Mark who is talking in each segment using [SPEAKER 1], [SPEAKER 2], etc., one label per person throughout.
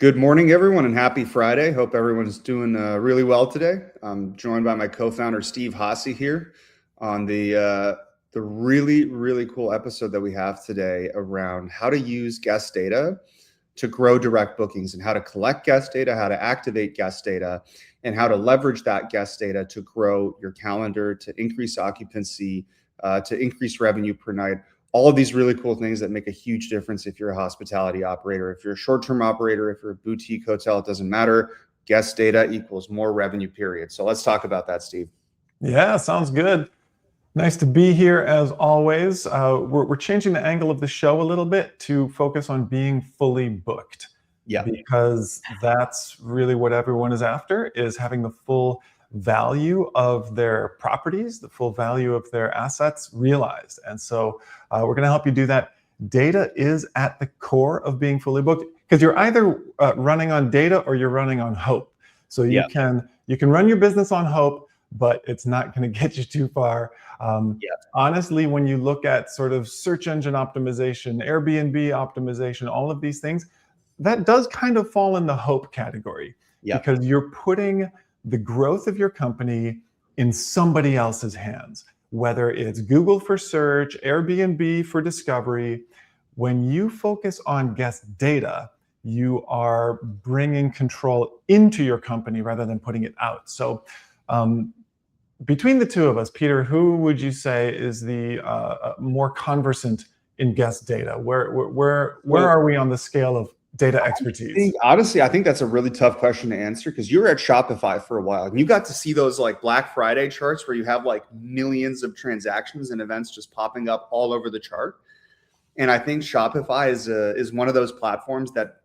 [SPEAKER 1] Good morning, everyone, and happy Friday. Hope everyone's doing really well today. I'm joined by my co-founder, Steve Haase, here on the really cool episode that we have today around how to use guest data to grow direct bookings and how to collect guest data, how to activate guest data, and how to leverage that guest data to grow your calendar, to increase occupancy, to increase revenue per night. All of these really cool things that make a huge difference if you're a hospitality operator. If you're a short-term operator, if you're a boutique hotel, it doesn't matter. Guest data equals more revenue, period. So let's talk about that, Steve.
[SPEAKER 2] Yeah, sounds good. Nice to be here as always. We're changing the angle of the show a little bit to focus on being fully booked.
[SPEAKER 1] Yeah.
[SPEAKER 2] Because that's really what everyone is after, is having the full value of their properties, the full value of their assets realized. And so we're going to help you do that. Data is at the core of being fully booked, because you're either running on data or you're running on hope. So you can run your business on hope, but it's not going to get you too far. Honestly, when you look at sort of search engine optimization, Airbnb optimization, all of these things, that does kind of fall in the hope category, because you're putting the growth of your company in somebody else's hands, whether it's Google for search, Airbnb for discovery. When you focus on guest data, you are bringing control into your company rather than putting it out. So between the two of us, Peter, who would you say is the more conversant in guest data? Where are we on the scale of data expertise?
[SPEAKER 1] Honestly, I think that's a really tough question to answer, because you were at Shopify for a while and you got to see those like Black Friday charts where you have like millions of transactions and events just popping up all over the chart. And I think Shopify is one of those platforms that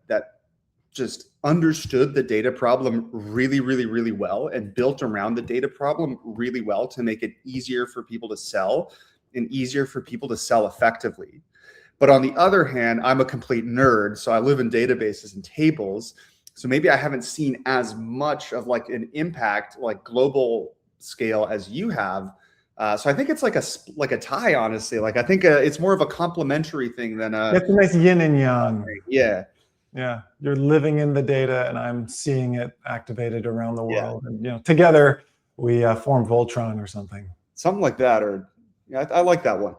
[SPEAKER 1] just understood the data problem really well and built around the data problem really well to make it easier for people to sell and easier for people to sell effectively. But on the other hand, I'm a complete nerd, so I live in databases and tables. So maybe I haven't seen as much of like an impact, like global scale, as you have. So I think it's like a tie, honestly. Like I think it's more of a complementary thing than a.
[SPEAKER 2] That's a nice yin and yang.
[SPEAKER 1] Yeah.
[SPEAKER 2] Yeah, you're living in the data, and I'm seeing it activated around the world. And together we form Voltron or something.
[SPEAKER 1] Something like that, or I like that one.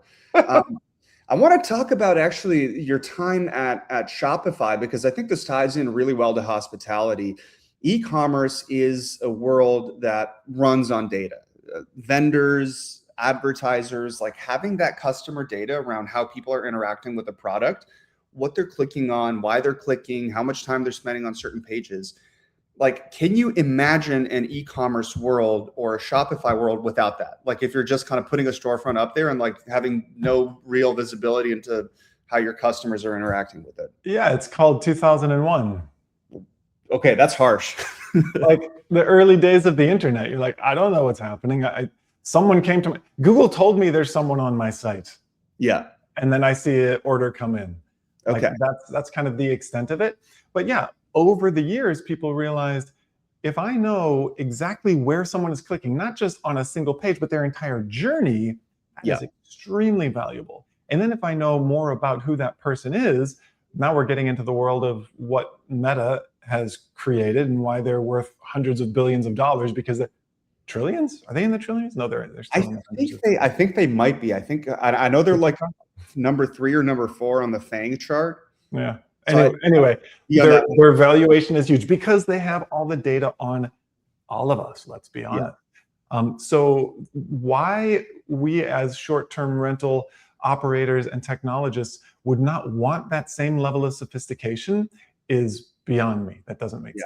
[SPEAKER 1] I want to talk about actually your time at Shopify, because I think this ties in really well to hospitality. E-commerce is a world that runs on data. Vendors, advertisers, like having that customer data around how people are interacting with the product, what they're clicking on, why they're clicking, how much time they're spending on certain pages. Like, can you imagine an e-commerce world or a Shopify world without that? Like if you're just kind of putting a storefront up there and like having no real visibility into how your customers are interacting with it.
[SPEAKER 2] Yeah, it's called 2001.
[SPEAKER 1] Okay, that's harsh.
[SPEAKER 2] Like the early days of the internet, you're like, I don't know what's happening. Someone came to me. Google told me there's someone on my site.
[SPEAKER 1] Yeah.
[SPEAKER 2] And then I see an order come in.
[SPEAKER 1] Okay.
[SPEAKER 2] Like that's kind of the extent of it. But yeah, over the years, people realized, if I know exactly where someone is clicking, not just on a single page, but their entire journey, that is extremely valuable. And then if I know more about who that person is, now we're getting into the world of what Meta has created and why they're worth hundreds of billions of dollars, because trillions? Are they in the trillions? No, they're still in the hundreds.
[SPEAKER 1] I think they might be. I know they're like number 3 or number 4 on the FANG chart.
[SPEAKER 2] Yeah. Anyway, their valuation is huge because they have all the data on all of us, let's be honest. So why we as short-term rental operators and technologists would not want that same level of sophistication is beyond me. That doesn't make sense.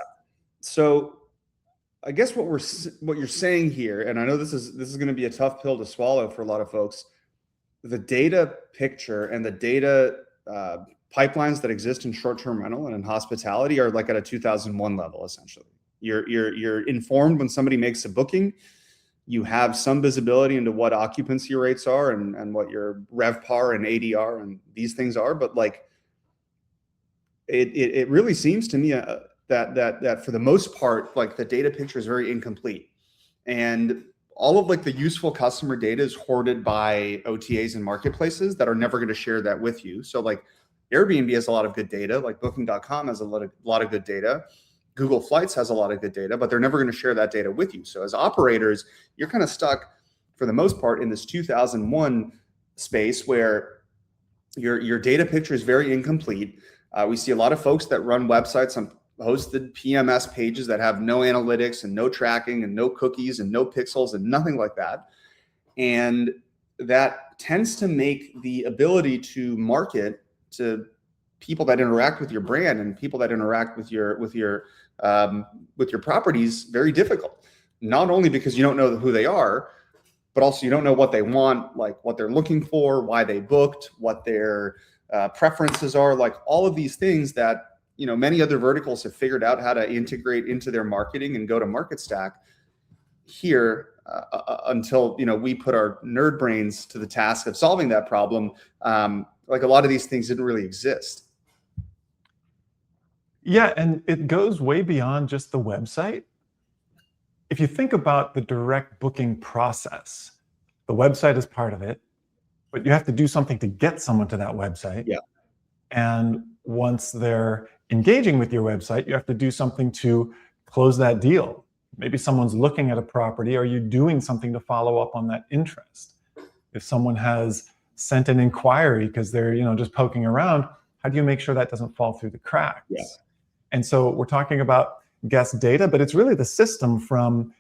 [SPEAKER 1] So I guess what you're saying here, and I know this is going to be a tough pill to swallow for a lot of folks, the data picture and the data pipelines that exist in short-term rental and in hospitality are like at a 2001 level, essentially. You're informed when somebody makes a booking. You have some visibility into what occupancy rates are and what your RevPAR and ADR and these things are. But like, it really seems to me that for the most part, like the data picture is very incomplete, and all of like the useful customer data is hoarded by OTAs and marketplaces that are never going to share that with you. So like Airbnb has a lot of good data, like booking.com has a lot of good data. Google Flights has a lot of good data, but they're never going to share that data with you. So as operators, you're kind of stuck for the most part in this 2001 space where your data picture is very incomplete. We see a lot of folks that run websites on hosted PMS pages that have no analytics and no tracking and no cookies and no pixels and nothing like that. And that tends to make the ability to market to people that interact with your brand and people that interact with your properties very difficult. Not only because you don't know who they are, but also you don't know what they want, like what they're looking for, why they booked, what their preferences are, like all of these things that many other verticals have figured out how to integrate into their marketing and go to market stack. Here, until we put our nerd brains to the task of solving that problem, like a lot of these things didn't really exist.
[SPEAKER 2] Yeah, and it goes way beyond just the website. If you think about the direct booking process, the website is part of it, but you have to do something to get someone to that website.
[SPEAKER 1] Yeah.
[SPEAKER 2] And once they're engaging with your website, you have to do something to close that deal. Maybe someone's looking at a property. Are you doing something to follow up on that interest? If someone has sent an inquiry because they're just poking around, how do you make sure that doesn't fall through the cracks?
[SPEAKER 1] Yeah.
[SPEAKER 2] And so we're talking about guest data, but it's really the system from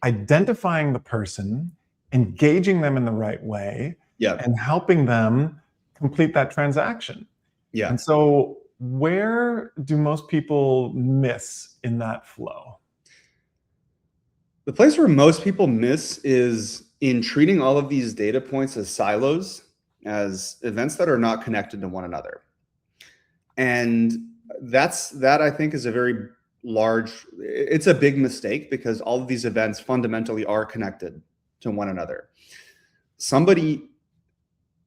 [SPEAKER 2] identifying the person, engaging them in the right way, and helping them complete that transaction.
[SPEAKER 1] Yeah.
[SPEAKER 2] And so where do most people miss in that flow?
[SPEAKER 1] The place where most people miss is in treating all of these data points as silos, as events that are not connected to one another. And that I think is a very it's a big mistake, because all of these events fundamentally are connected to one another. Somebody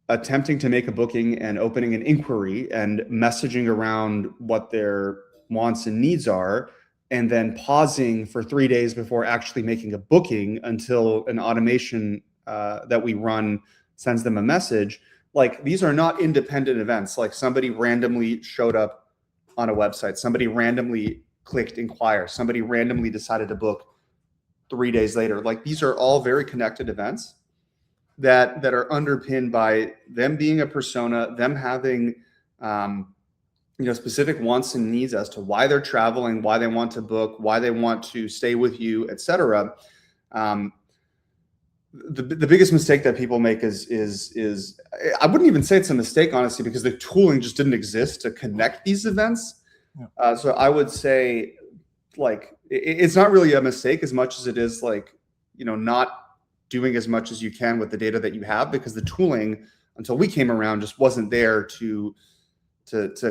[SPEAKER 1] attempting to make a booking and opening an inquiry and messaging around what their wants and needs are, and then pausing for 3 days before actually making a booking until an automation that we run sends them a message. Like, these are not independent events. Like, somebody randomly showed up on a website, somebody randomly clicked inquire, somebody randomly decided to book 3 days later. Like, these are all very connected events that are underpinned by them being a persona, them having specific wants and needs as to why they're traveling, why they want to book, why they want to stay with you, etc. The biggest mistake that people make is I wouldn't even say it's a mistake, honestly, because the tooling just didn't exist to connect these events. Yeah. So I would say, like, it's not really a mistake as much as it is, like, not doing as much as you can with the data that you have, because the tooling, until we came around, just wasn't there to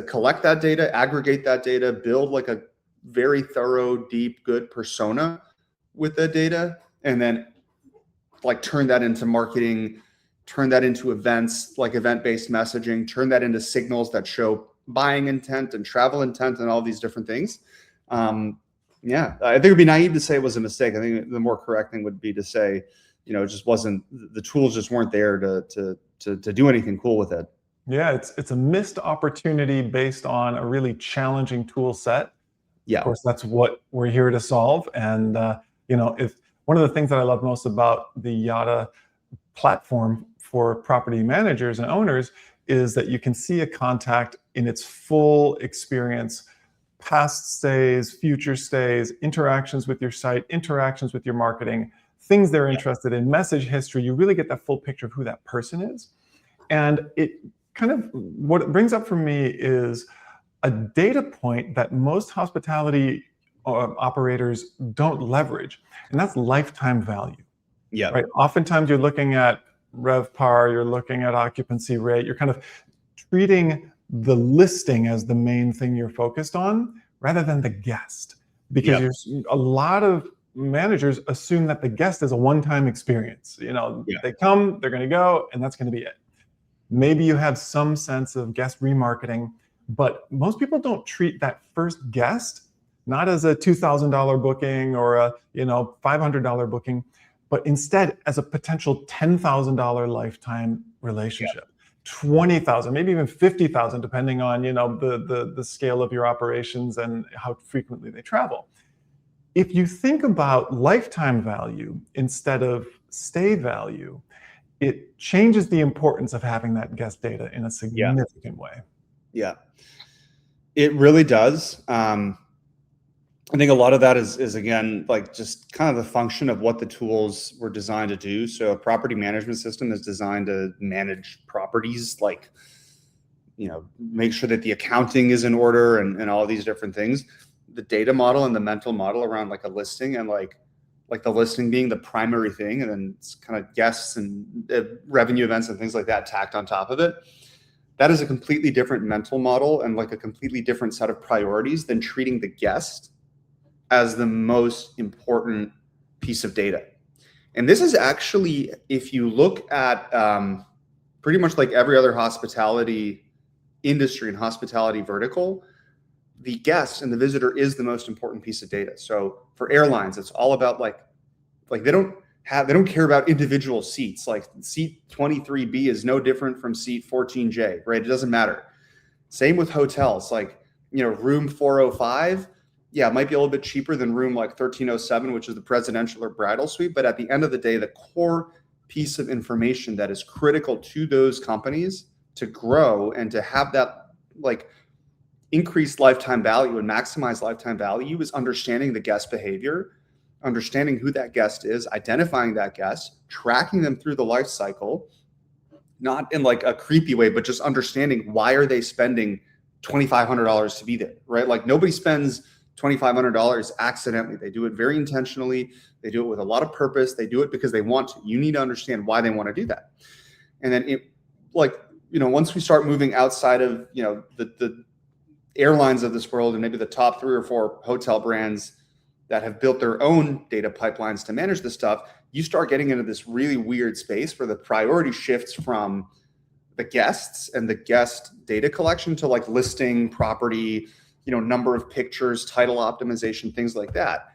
[SPEAKER 1] collect that data, aggregate that data, build like a very thorough, deep, good persona with the data, and then like turn that into marketing, turn that into events, like event-based messaging, turn that into signals that show buying intent and travel intent and all these different things. Yeah, I think it'd be naive to say it was a mistake. I think the more correct thing would be to say, it just wasn't, the tools just weren't there to do anything cool with it.
[SPEAKER 2] Yeah, it's a missed opportunity based on a really challenging tool set.
[SPEAKER 1] Yeah.
[SPEAKER 2] Of course, that's what we're here to solve. And if one of the things that I love most about the Yada platform for property managers and owners is that you can see a contact in its full experience: past stays, future stays, interactions with your site, interactions with your marketing, things they're interested in, message history. You really get that full picture of who that person is. And it kind of, what it brings up for me is a data point that most hospitality operators don't leverage, and that's lifetime value.
[SPEAKER 1] Yeah.
[SPEAKER 2] Right. Oftentimes you're looking at RevPAR, you're looking at occupancy rate, you're kind of treating the listing as the main thing you're focused on rather than the guest, because a lot of managers assume that the guest is a one-time experience. They come, they're going to go, and that's going to be it. Maybe you have some sense of guest remarketing, but most people don't treat that first guest not as a $2,000 booking or a $500 booking, but instead as a potential $10,000 lifetime relationship. 20,000, maybe even 50,000, depending on, you know, the scale of your operations and how frequently they travel. If you think about lifetime value instead of stay value, it changes the importance of having that guest data in a significant way.
[SPEAKER 1] Yeah, it really does. I think a lot of that is again, like just kind of the function of what the tools were designed to do. So a property management system is designed to manage properties, like, you know, make sure that the accounting is in order and all these different things. The data model and the mental model around like a listing and like the listing being the primary thing, and then it's kind of guests and revenue events and things like that tacked on top of it. That is a completely different mental model and like a completely different set of priorities than treating the guest as the most important piece of data. And this is actually, if you look at pretty much like every other hospitality industry and hospitality vertical, the guest and the visitor is the most important piece of data. So for airlines, it's all about like they don't care about individual seats. Like seat 23B is no different from seat 14J, right? It doesn't matter. Same with hotels, like, you know, room 405, yeah, it might be a little bit cheaper than room like 1307, which is the presidential or bridal suite. But at the end of the day, the core piece of information that is critical to those companies to grow and to have that like increased lifetime value and maximize lifetime value is understanding the guest behavior, understanding who that guest is, identifying that guest, tracking them through the life cycle, not in like a creepy way, but just understanding why are they spending $2,500 to be there, right? Like nobody spends $2,500 accidentally. They do it very intentionally. They do it with a lot of purpose. They do it because they want to. You need to understand why they want to do that. And then it, like, you know, once we start moving outside of, you know, the airlines of this world and maybe the top 3 or 4 hotel brands that have built their own data pipelines to manage this stuff, you start getting into this really weird space where the priority shifts from the guests and the guest data collection to like listing, property, you know, number of pictures, title optimization, things like that.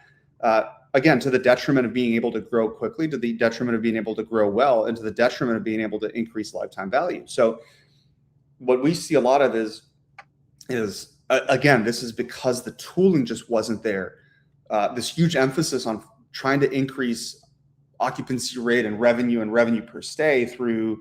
[SPEAKER 1] Again, to the detriment of being able to grow quickly, to the detriment of being able to grow well, and to the detriment of being able to increase lifetime value. So what we see a lot of is again, this is because the tooling just wasn't there. This huge emphasis on trying to increase occupancy rate and revenue per stay through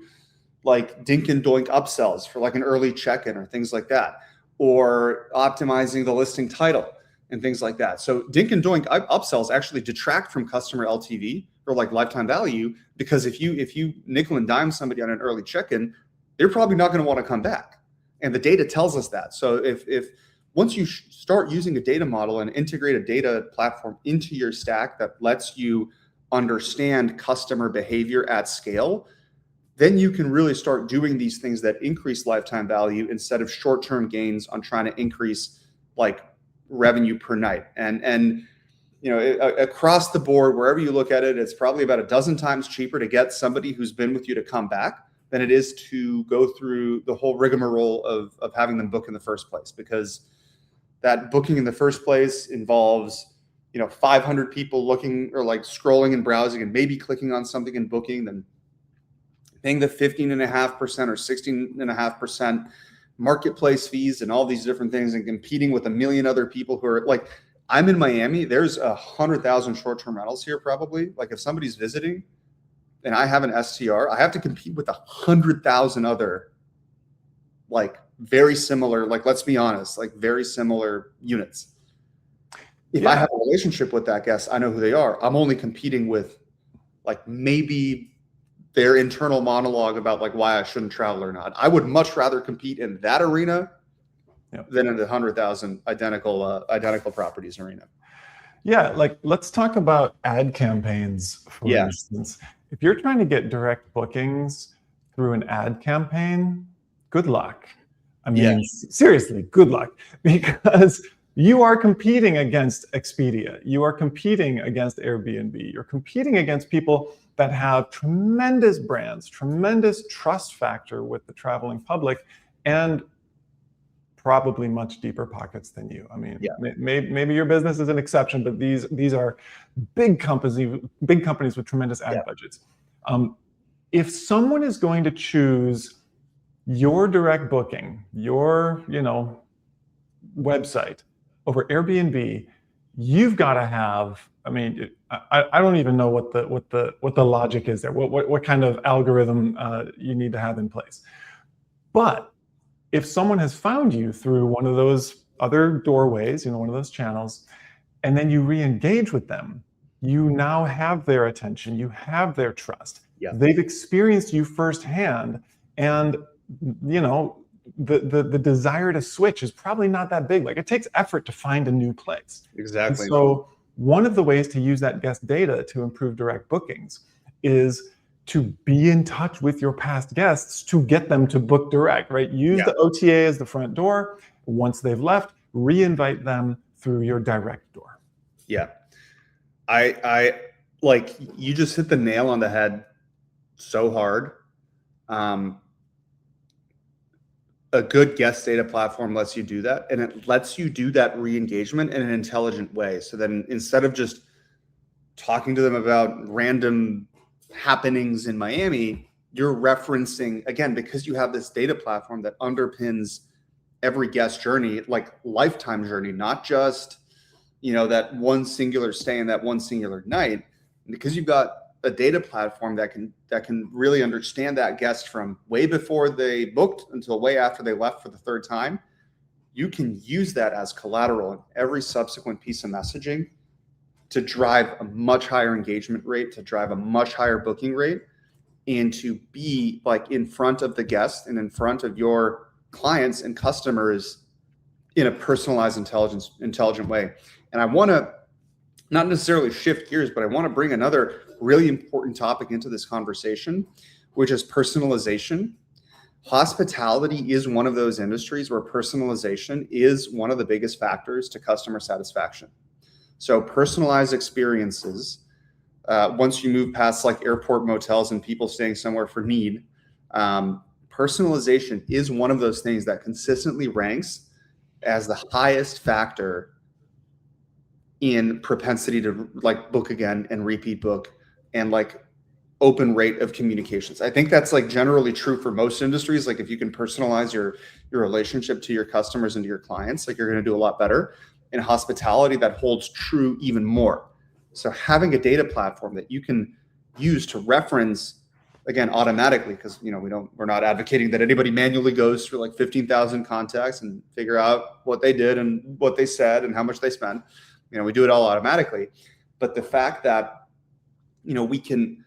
[SPEAKER 1] like dink and doink upsells for like an early check-in or things like that, or optimizing the listing title and things like that. So dink and doink upsells actually detract from customer LTV or like lifetime value, because if you nickel and dime somebody on an early check-in, they're probably not going to want to come back. And the data tells us that. So if once you start using a data model and integrate a data platform into your stack that lets you understand customer behavior at scale, then you can really start doing these things that increase lifetime value instead of short-term gains on trying to increase like revenue per night. And you know, across the board, wherever you look at it, it's probably about a dozen times cheaper to get somebody who's been with you to come back than it is to go through the whole rigmarole of having them book in the first place, because that booking in the first place involves, you know, 500 people looking or like scrolling and browsing and maybe clicking on something and booking, then paying the 15.5% or 16.5% marketplace fees and all these different things, and competing with a million other people who are like, I'm in Miami, there's 100,000 short-term rentals here probably. Like if somebody's visiting and I have an STR, I have to compete with 100,000 other like very similar, like let's be honest, like very similar units. If I have a relationship with that guest, I know who they are. I'm only competing with like maybe their internal monologue about like why I shouldn't travel or not. I would much rather compete in that arena than in the 100,000 identical properties arena.
[SPEAKER 2] Yeah, like let's talk about ad campaigns, for instance. If you're trying to get direct bookings through an ad campaign, good luck. I mean, seriously, good luck, because you are competing against Expedia. You are competing against Airbnb. You're competing against people that have tremendous brands, tremendous trust factor with the traveling public, and probably much deeper pockets than you. I mean, maybe your business is an exception, but these are big companies with tremendous ad budgets. If someone is going to choose your direct booking, your, website over Airbnb, you've got to have, I mean, I don't even know what the logic is there, what kind of algorithm you need to have in place. But if someone has found you through one of those other doorways, one of those channels, and then you re-engage with them, you now have their attention, you have their trust.
[SPEAKER 1] Yeah.
[SPEAKER 2] They've experienced you firsthand, and the desire to switch is probably not that big. Like, it takes effort to find a new place.
[SPEAKER 1] Exactly.
[SPEAKER 2] And so one of the ways to use that guest data to improve direct bookings is to be in touch with your past guests to get them to book direct, right? Use the OTA as the front door. Once they've left, re-invite them through your direct door.
[SPEAKER 1] Yeah. I like, you just hit the nail on the head so hard. A good guest data platform lets you do that, and it lets you do that re-engagement in an intelligent way. So then, instead of just talking to them about random happenings in Miami, you're referencing, again, because you have this data platform that underpins every guest journey, like lifetime journey, not just, that one singular stay and that one singular night. Because you've got a data platform that can really understand that guest from way before they booked until way after they left for the third time, you can use that as collateral in every subsequent piece of messaging to drive a much higher engagement rate, to drive a much higher booking rate, and to be like in front of the guest and in front of your clients and customers in a personalized, intelligent way. And I want to not necessarily shift gears, but I want to bring another really important topic into this conversation, which is personalization. Hospitality is one of those industries where personalization is one of the biggest factors to customer satisfaction. So personalized experiences, once you move past like airport motels and people staying somewhere for need, personalization is one of those things that consistently ranks as the highest factor in propensity to like book again and repeat book and like open rate of communications. I think that's like generally true for most industries. Like, if you can personalize your relationship to your customers and to your clients, like, you're going to do a lot better. In hospitality, that holds true even more. So having a data platform that you can use to reference, again, automatically, because we're not advocating that anybody manually goes through like 15,000 contacts and figure out what they did and what they said and how much they spent. We do it all automatically. But the fact that we can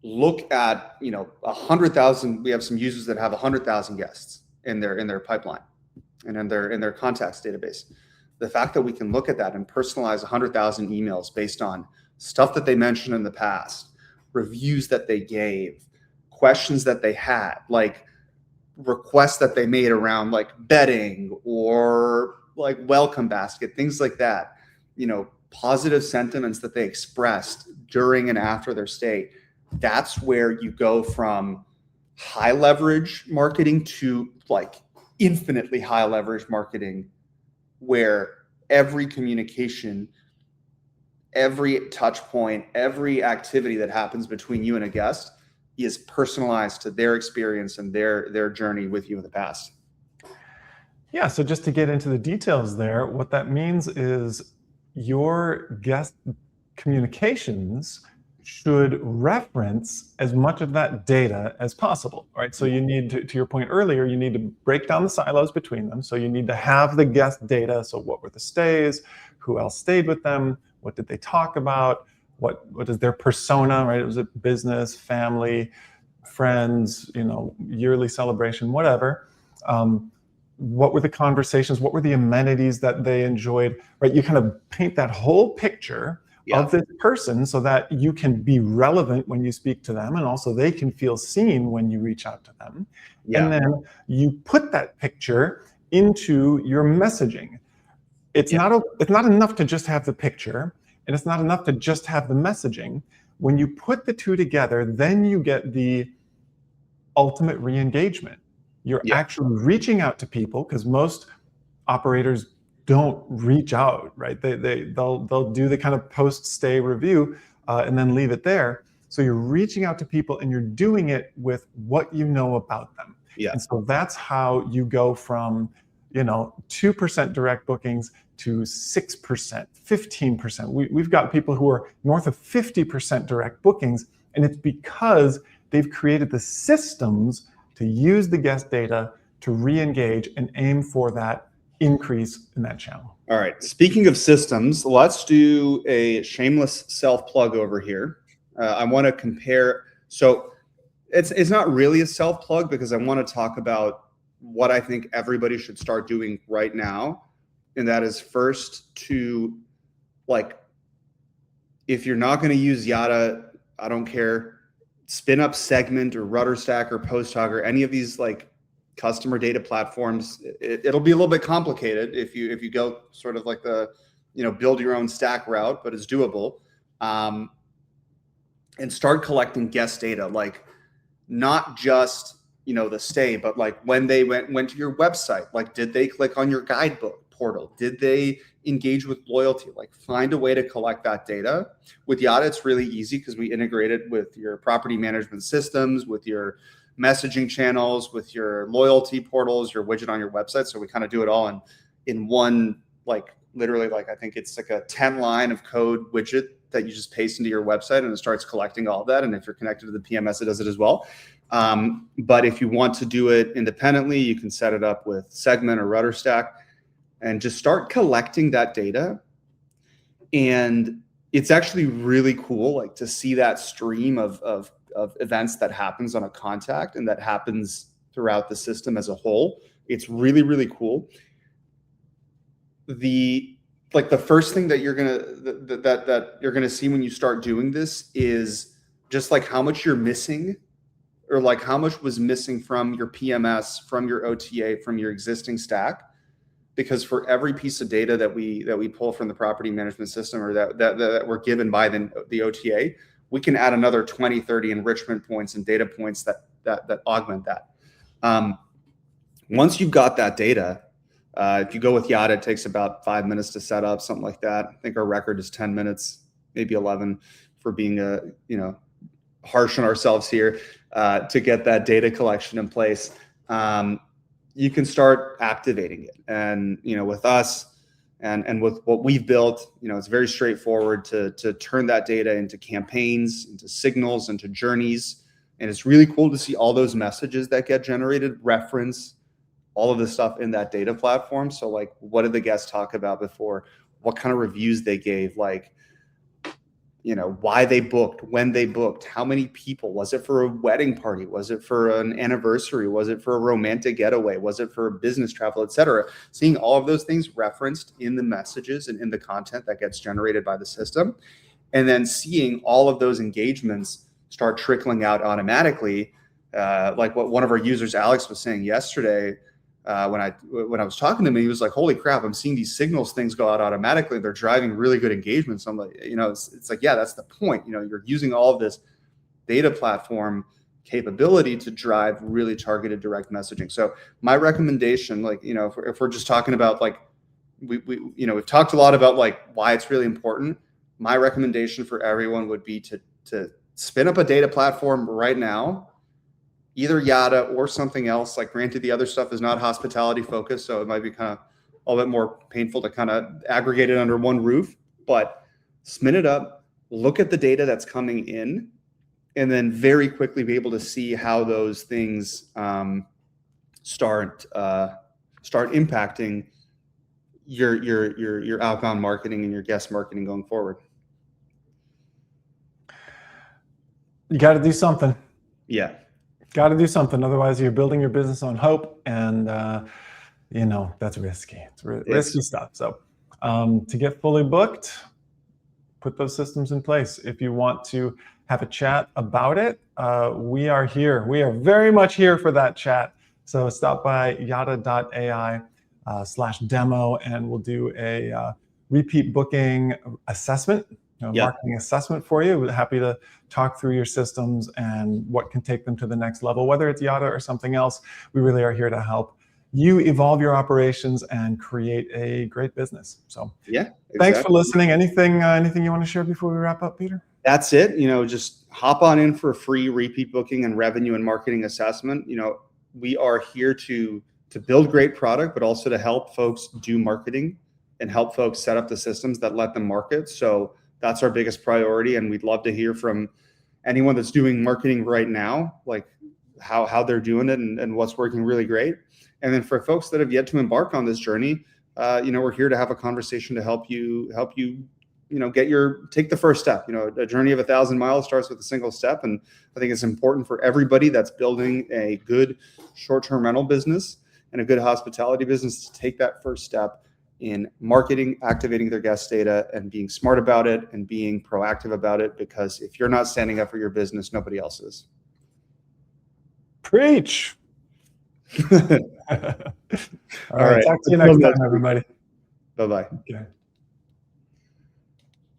[SPEAKER 1] look at 100,000, we have some users that have 100,000 guests in their pipeline and in their contacts database. The fact that we can look at that and personalize 100,000 emails based on stuff that they mentioned in the past, reviews that they gave, questions that they had, like requests that they made around like bedding or like welcome basket, things like that, positive sentiments that they expressed during and after their stay. That's where you go from high leverage marketing to like infinitely high leverage marketing, where every communication, every touch point, every activity that happens between you and a guest is personalized to their experience and their journey with you in the past.
[SPEAKER 2] Yeah, so just to get into the details there, what that means is your guest communications should reference as much of that data as possible, right? So you need to your point earlier, you need to break down the silos between them. So you need to have the guest data. So what were the stays? Who else stayed with them? What did they talk about? What is their persona, right? Was it business, family, friends, yearly celebration, whatever. What were the conversations? What were the amenities that they enjoyed, right? You kind of paint that whole picture of this person so that you can be relevant when you speak to them, and also they can feel seen when you reach out to them. And then you put that picture into your messaging. It's not enough to just have the picture, and it's not enough to just have the messaging. When you put the two together, then you get the ultimate re-engagement. You're actually reaching out to people, because most operators don't reach out, right? They'll do the kind of post-stay review and then leave it there. So you're reaching out to people, and you're doing it with what you know about them.
[SPEAKER 1] Yeah.
[SPEAKER 2] And so that's how you go from, 2% direct bookings to 6%, 15%. We've got people who are north of 50% direct bookings, and it's because they've created the systems to use the guest data to re-engage and aim for that increase in that channel.
[SPEAKER 1] All right. Speaking of systems, let's do a shameless self-plug over here. I want to compare. So it's not really a self-plug because I want to talk about what I think everybody should start doing right now. And that is first to, like, if you're not going to use Yada, I don't care, spin up Segment or RudderStack or PostHog or any of these like customer data platforms. It'll be a little bit complicated if you go sort of like the, build your own stack route, but it's doable. And start collecting guest data, like not just, the stay, but like when they went to your website, like did they click on your guidebook portal? Did they engage with loyalty? Like find a way to collect that data. With Yada, it's really easy because we integrate it with your property management systems, with your messaging channels, with your loyalty portals, your widget on your website. So we kind of do it all in one, like literally, like I think it's like a 10-line of code widget that you just paste into your website and it starts collecting all of that. And if you're connected to the PMS, it does it as well. But if you want to do it independently, you can set it up with Segment or RudderStack and just start collecting that data. And it's actually really cool, like to see that stream of events that happens on a contact and that happens throughout the system as a whole. It's really, really cool. The first thing that you're gonna see when you start doing this is just like how much you're missing, or like how much was missing from your PMS, from your OTA, from your existing stack. Because for every piece of data that we pull from the property management system, or that we're given by the OTA, we can add another 20, 30 enrichment points and data points that augment that. Once you've got that data, if you go with Yada, it takes about 5 minutes to set up, something like that. I think our record is 10 minutes, maybe 11, for being harsh on ourselves here, to get that data collection in place. You can start activating it. And, with us and with what we've built, it's very straightforward to turn that data into campaigns, into signals, into journeys. And it's really cool to see all those messages that get generated, reference all of the stuff in that data platform. So like, what did the guests talk about before? What kind of reviews they gave? Like, why they booked, when they booked, how many people, was it for a wedding party? Was it for an anniversary? Was it for a romantic getaway? Was it for business travel, etc.? Seeing all of those things referenced in the messages and in the content that gets generated by the system, and then seeing all of those engagements start trickling out automatically. Like what one of our users, Alex, was saying yesterday, when I was talking to him, he was like, holy crap, I'm seeing these signals things go out automatically. They're driving really good engagement. So I'm like, it's like, yeah, that's the point. You're using all of this data platform capability to drive really targeted direct messaging. So my recommendation, like, if we're just talking about like, we've talked a lot about like why it's really important. My recommendation for everyone would be to spin up a data platform right now, either Yada or something else. Like, granted, the other stuff is not hospitality focused, so it might be kind of a little bit more painful to kind of aggregate it under one roof, but spin it up, look at the data that's coming in, and then very quickly be able to see how those things start impacting your outbound marketing and your guest marketing going forward.
[SPEAKER 2] You got to do something.
[SPEAKER 1] Yeah.
[SPEAKER 2] Got to do something. Otherwise, you're building your business on hope, and that's risky. It's risky stuff. So to get fully booked, put those systems in place. If you want to have a chat about it, we are here. We are very much here for that chat. So stop by yada.ai/demo, and we'll do a repeat booking assessment. Marketing assessment for you. We're happy to talk through your systems and what can take them to the next level, whether it's Yada or something else. We really are here to help you evolve your operations and create a great business. So
[SPEAKER 1] yeah, exactly.
[SPEAKER 2] Thanks for listening. Anything you want to share before we wrap up, Peter?
[SPEAKER 1] That's it. Just hop on in for a free repeat booking and revenue and marketing assessment. we are here to build great product, but also to help folks do marketing and help folks set up the systems that let them market. So that's our biggest priority. And we'd love to hear from anyone that's doing marketing right now, like how they're doing it and what's working really great. And then for folks that have yet to embark on this journey, we're here to have a conversation to help you take the first step. A journey of 1,000 miles starts with a single step. And I think it's important for everybody that's building a good short-term rental business and a good hospitality business to take that first step in marketing, activating their guest data, and being smart about it and being proactive about it. Because if you're not standing up for your business, nobody else is.
[SPEAKER 2] Preach. All right.
[SPEAKER 1] right.
[SPEAKER 2] Talk to you next time, everybody.
[SPEAKER 1] Bye-bye.
[SPEAKER 2] Okay.